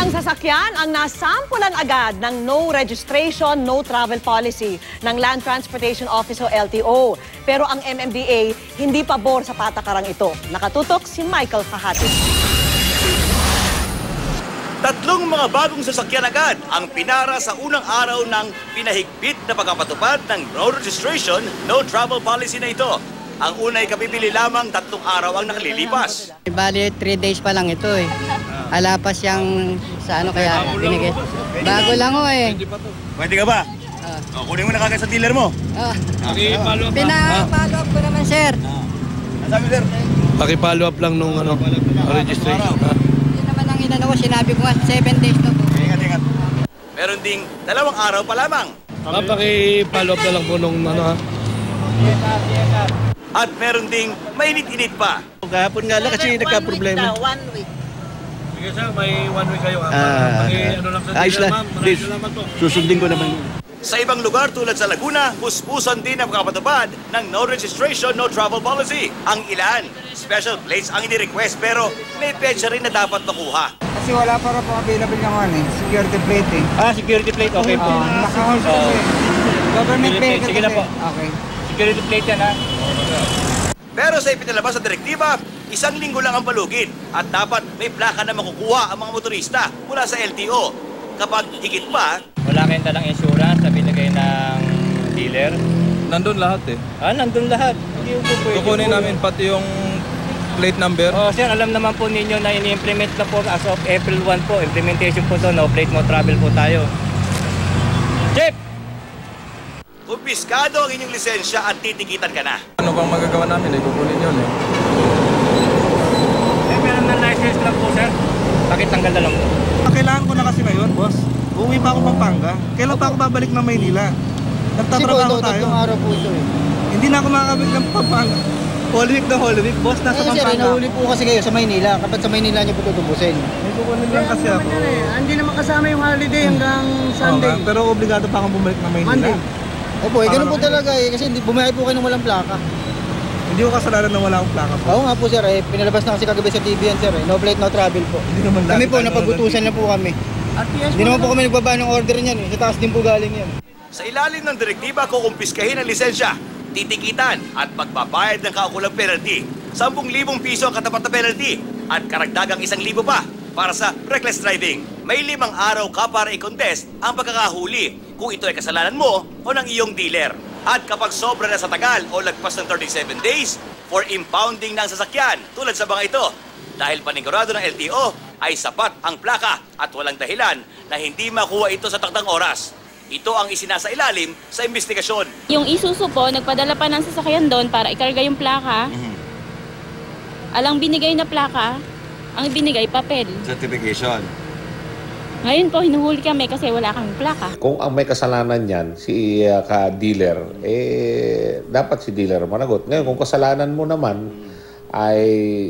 Ilang sasakyan ang nasampulan agad ng no registration, no travel policy ng Land Transportation Office o LTO. Pero ang MMDA hindi pabor sa patakarang ito. Nakatutok si Michael Fahati. Tatlong mga bagong sasakyan agad ang pinara sa unang araw ng pinahigpit na pagpapatupad ng no registration, no travel policy na ito. Ang unay kapipili lamang 3 araw ang nakalilipas. Bali, 3 days pa lang ito eh. Alapas yung sa ano kaya binigay. Bago lang o eh. Pwede ka ba? Kunin mo na kagad sa dealer mo. Pinapalo up ko naman, sir. Ano sabi, sir? Paki-follow up lang nung registration. Hindi naman ang inano ko, sinabi ko nga 7 days na po. Ingat. Meron ding 2 araw pa lamang. Paki-follow up na lang po nung At meron ding mainit-init pa. Kahapon nga lang kasi nagka-problema. 1 week. Sige sir, may 1 week kayo. Ayos lang. Please, susundin ko naman. Sa ibang lugar tulad sa Laguna, puspusan din ang pagpapatupad ng no registration, no travel policy. Ang ilan, special plates ang ini-request pero may petsa rin na dapat makuha. Kasi wala para po available ng security plate eh. Security plate, okay po. Naka-hold kasi. Government plate kasi. Sige na po. Okay. Security plate yan ha. Pero sa ipinalabas sa direktiba, 1 linggo lang ang palugid at dapat may plaka na makukuha ang mga motorista mula sa LTO. Kapag higit pa, Wala kayong dalang insurance na binigay ng dealer. Nandun lahat eh. Nandun lahat. Hindi po pwede. Kukunin namin pati yung plate number. Sir, alam naman po ninyo na ini-implement na po as of April 1 po. Implementation po to, no plate, no travel po tayo. Jeep! kumpiskado ang inyong lisensya at titikitan ka na. Ano bang magagawa namin? Kukunin yun eh. Meron na license lang po, sir. Bakit tanggal na lang po? Kailangan ko na kasi ngayon, boss. Uuwi pa ako Pampanga. Kailan pa ako babalik ng Maynila? Nagtatrabaho tayo. Araw po ito eh. Hindi na ako makakabalik ng Pampanga. Whole week na whole week, boss. Nasa Sir, Pampanga. nahuli po kasi kayo sa Maynila. Kapag sa Maynila niyo po tutubusin. May kukunin lang kasi ako. Hindi naman kasama yung holiday hanggang Sunday. Pero obligado pa akong bumalik ng Maynila. Monday. Opo, ganun po talaga eh. Kasi bumiyahe po kayo ng walang plaka. Hindi ko kasalanan na wala akong plaka po. Oo nga po sir, pinalabas na kasi kagabi sa TV yan sir. No plate, no travel po. Hindi naman Kami po, napagutusan na po kami. Hindi naman po kami nagbaba ng order niyan eh. Sa taas din po galing yan. Sa ilalim ng direktiba, kukumpiskahin ang lisensya, titikitan at magbabayad ng kaukulang penalty. 10,000 piso ang katapat na penalty at karagdagang 1,000 pa para sa reckless driving. May 5 araw ka para i-contest ang pagkakahuli kung ito ay kasalanan mo o ng iyong dealer. At kapag sobra na sa tagal o lagpas ng 37 days for impounding ng sasakyan tulad sa mga ito, dahil panigurado ng LTO ay sapat ang plaka at walang dahilan na hindi makuha ito sa takdang oras. Ito ang isinasailalim sa investigasyon. Yung Isuzu po, nagpadala pa ng sasakyan doon para ikarga yung plaka. Alang binigay na plaka, ang binigay papel. Certification. Ngayon po, hinuhuli kami kasi wala kaming plaka. Kung ang may kasalanan niyan, si ka-dealer, dapat si dealer managot. Ngayon, kung kasalanan mo naman, ay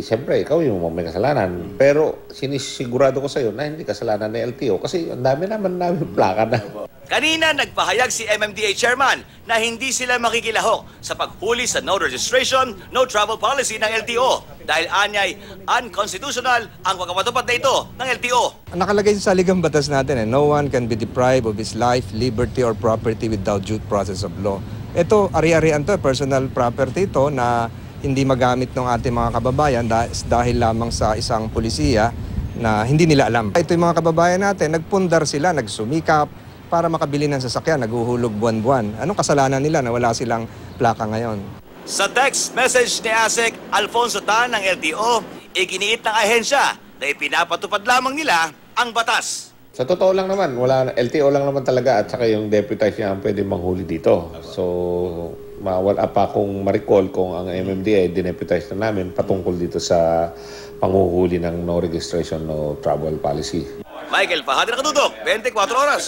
siyempre, ikaw yung may kasalanan. Pero sinisigurado ko sa iyo na hindi kasalanan ng LTO kasi ang dami naman plaka na. Kanina nagpahayag si MMDA Chairman na hindi sila makikilahok sa paghuli sa no registration, no travel policy ng LTO dahil anyay unconstitutional ang pagpapatupad na ito ng LTO. Nakalagay sa saligang batas natin, no one can be deprived of his life, liberty, or property without due process of law. Ito, ari-arian to, personal property ito na hindi magamit ng ating mga kababayan dahil lamang sa isang pulisiya na hindi nila alam. Ito yung mga kababayan natin, nagpundar sila, nagsumikap para makabili ng sasakyan, naguhulog buwan-buwan. Anong kasalanan nila na wala silang plaka ngayon? Sa text message ni ASEC Alfonso Tan ng LTO, iginiit ng ahensya na ipinapatupad lamang nila ang batas. Sa totoo lang naman, LTO lang naman talaga at saka yung deputize niya ang pwede manghuli dito. So, wala pa akong ma-recall kung ang MMDA dineputize na namin patungkol dito sa panghuhuli ng no registration, no travel policy. Michael Fahati, nakatutok, 24 oras.